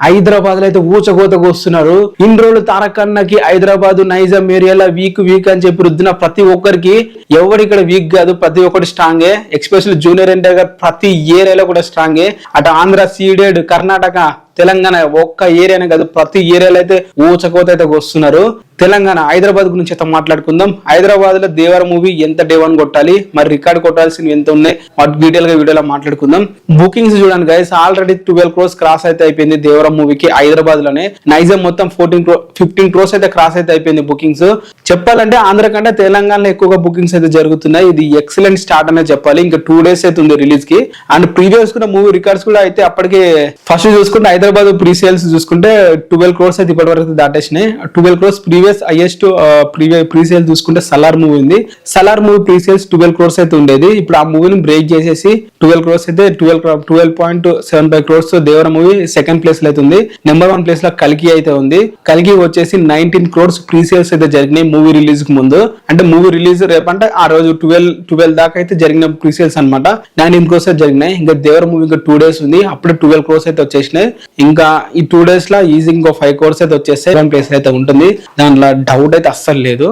హైదరాబాద్ లో అయితే ఊచకోతకు వస్తున్నారు. ఇన్ని రోజులు తారక్ అన్నకి హైదరాబాద్ నైజాం ఏరియాలో వీక్ అని చెప్పి రుద్దిన ప్రతి ఒక్కరికి ఎవరు ఇక్కడ వీక్ కాదు, ప్రతి ఒక్కటి స్ట్రాంగే. ఎక్స్పెషల్లీ జూనియర్ ఎన్టీఆర్ గారు ప్రతి ఏరియాలో కూడా స్ట్రాంగే. అటు ఆంధ్ర సీడెడ్, కర్ణాటక, తెలంగాణ ఒక్క ఏరియానే కాదు ప్రతి ఏరియాలో అయితే ఊచకోత అయితే వస్తున్నారు. తెలంగాణ హైదరాబాద్ గురించి అయితే మాట్లాడుకుందాం. హైదరాబాద్ లో దేవర మూవీ ఎంత డే 1 కొట్టాలి, మరి రికార్డ్ కొట్టాల్సినవి ఎంత ఉన్నాయి, వాటి డీటెయిల్ గా వీడియోలో మాట్లాడుకుందాం. బుకింగ్స్ చూడండి గైస్, ఆల్రెడీ 12 crores క్రాస్ అయితే అయిపోయింది దేవర మూవీకి హైదరాబాద్ లోనే. నైజాం మొత్తం 15 crores అయితే క్రాస్ అయితే అయిపోయింది బుకింగ్స్. చెప్పాలంటే ఆంధ్ర కంటే తెలంగాణలో ఎక్కువగా బుకింగ్స్ అయితే జరుగుతున్నాయి. ఇది ఎక్సలెంట్ స్టార్ట్ అనే చెప్పాలి. ఇంకా 2 days అయితే ఉంది రిలీజ్ కి. అండ్ ప్రీవియస్ కూడా మూవీ రికార్డ్స్ కూడా అయితే అప్పటికి ఫస్ట్ చూసుకుంటే హైదరాబాద్ ప్రీ సేల్స్ చూసుకుంటే 12 crores అయితే ఇప్పటి వరకు దాటేసినాయి. 12 crores previous highest pre sales చూసుకుంటే సలార్ మూవీ ఉంది. Salaar movie pre sales 12 crores అయితే ఉండేది. ఇప్పుడు ఆ మూవీని బ్రేక్ చేసేసి 12 crores అయితే 12.75 crores దేవర మూవీ సెకండ్ ప్లేస్ లో అయితే ఉంది. నెంబర్ 1 ప్లేస్ లో కల్కి అయితే ఉంది. కల్కి వచ్చేసి 19 crores ప్రీ సేల్స్ అయితే జరిగినాయి మూవీ రిలీజ్ కి ముందు. అంటే మూవీ రిలీజ్ రేపంటే ఆ రోజు 12 దాకా అయితే జరిగిన ప్రీ సేల్స్ అనమాట. 19 crores అయితే జరిగినాయి. ఇంకా దేవర మూవీ ఇంకా 2 days ఉంది, అప్పుడు 12 crores అయితే వచ్చేసినాయి. ఇంకా ఈ 2 days లో ఈజీ ఇంకో 5 crores అయితే వచ్చేస్తాయి. 1 ప్లేస్ అయితే ఉంటుంది, దాంట్లో డౌట్ అయితే అస్సలు లేదు.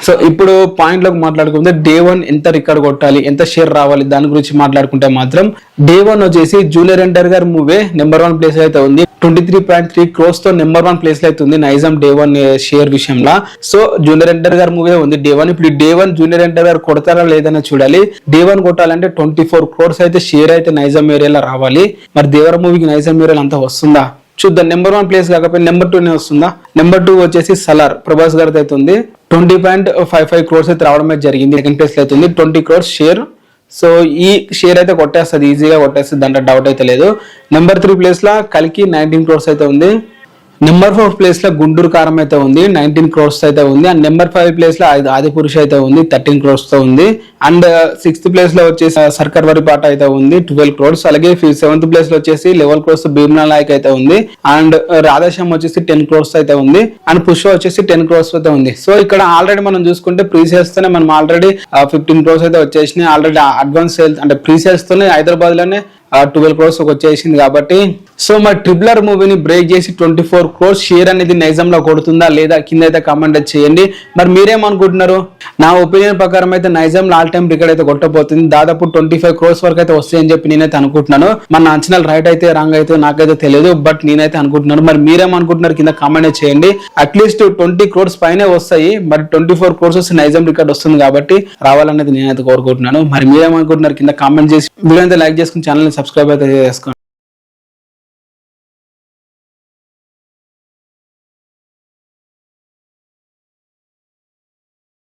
సో ఇప్పుడు పాయింట్ లోకి మాట్లాడుకుంటే డే 1 ఎంత రికార్డ్ కొట్టాలి, ఎంత షేర్ రావాలి, దాని గురించి మాట్లాడుకుంటే మాత్రం డే 1 వచ్చేసి జూనియర్ ఎన్టీఆర్ గారి మూవీ నెంబర్ 1 ప్లేస్ అయితే ఉంది. 23.3 crores తో నెంబర్ 1 ప్లేస్ లో అయితే ఉంది నైజాం డే 1 షేర్ విషయంలో. సో జూనియర్ ఎన్టీఆర్ గారి మూవీ ఉంది డే 1. ఇప్పుడు డే 1 జూనియర్ ఎన్టీఆర్ గారు కొడతారా లేదని చూడాలి. డే 1 కొట్టాలంటే 24 crores అయితే షేర్ అయితే నైజాం ఏరియాలో రావాలి. మరి దేవర మూవీకి నైజాం ఏరియాలో అంతా వస్తుందా చూద్దాం. నెంబర్ 1 ప్లేస్ కాకపోతే నెంబర్ 2 వస్తుందా. నెంబర్ 2 వచ్చేసి సలార్ ప్రభాస్ గారితో అయితే ఉంది. 20.55 crores అయితే రావడం అయితే జరిగింది. సెకండ్ ప్లేస్ లో అయితే ఉంది 20 crores షేర్. సో ఈ షేర్ అయితే కొట్టేస్తుంది, ఈజీగా కొట్టేస్తుంది, దాంట్లో డౌట్ అయితే లేదు. నెంబర్ 3 ప్లేస్ లో కల్కి 19 crores అయితే ఉంది. నెంబర్ 4 ప్లేస్ లో గుంటూరు కారం అయితే ఉంది 19 crores అయితే ఉంది. అండ్ నెంబర్ 5 ప్లేస్ లో ఆది పురుష అయితే ఉంది 13 crores తో ఉంది. అండ్ 6th ప్లేస్ లో వచ్చేసి సర్కార్ వరి పాట అయితే ఉంది 12 crores. అలాగే 7th ప్లేస్ లో వచ్చేసి 11 crores భీమ్నా నాయక్ అయితే ఉంది. అండ్ రాధేశ్యామ్ వచ్చేసి 10 crores అయితే ఉంది. అండ్ పుష్ప వచ్చేసి 10 crores అయితే ఉంది. సో ఇక్కడ ఆల్రెడీ మనం చూసుకుంటే ప్రీ సేల్స్ తోనే మనం ఆల్రెడీ 15 crores అయితే వచ్చేసినాయి. ఆల్రెడీ అడ్వాన్స్ సేల్స్ అంటే ప్రీ సేల్స్ తోనే హైదరాబాద్ లోనే 12 crores వచ్చేసింది కాబట్టి. సో మరి ట్రిపులర్ మూవీని బ్రేక్ చేసి 24 crores షేర్ అనేది నైజాంలో కొడుతుందా లేదా కింద అయితే కామెంట్ చేయండి. మరి మీరేమనుకుంటున్నారు? నా ఒపీనియన్ ప్రకారం అయితే నైజాంలో ఆల్ టైమ్ రికార్డ్ అయితే కొట్టబోతుంది. దాదాపు 25 crores వరకు అయితే వస్తాయని చెప్పి నేనైతే అనుకుంటున్నాను. మన అంచనాలు రైట్ అయితే రాంగ్ అయితే నాకైతే తెలియదు, బట్ నేనైతే అనుకుంటున్నాను. మరి మీరేమనుకుంటున్నారు కింద కామెంట్ చేయండి. అట్లీస్ట్ 20 crores పైనే వస్తాయి. మరి 24 crores నైజాం రికార్డ్ వస్తుంది కాబట్టి రావాలనేది నేనైతే కోరుకుంటున్నాను. మరి మీరేమనుకుంటున్నారు కింద కామెంట్ చేసి వీడియో అయితే లైక్ చేసుకుని ఛానల్ సబ్స్క్రైబ్ అయితే చేసుకోండి.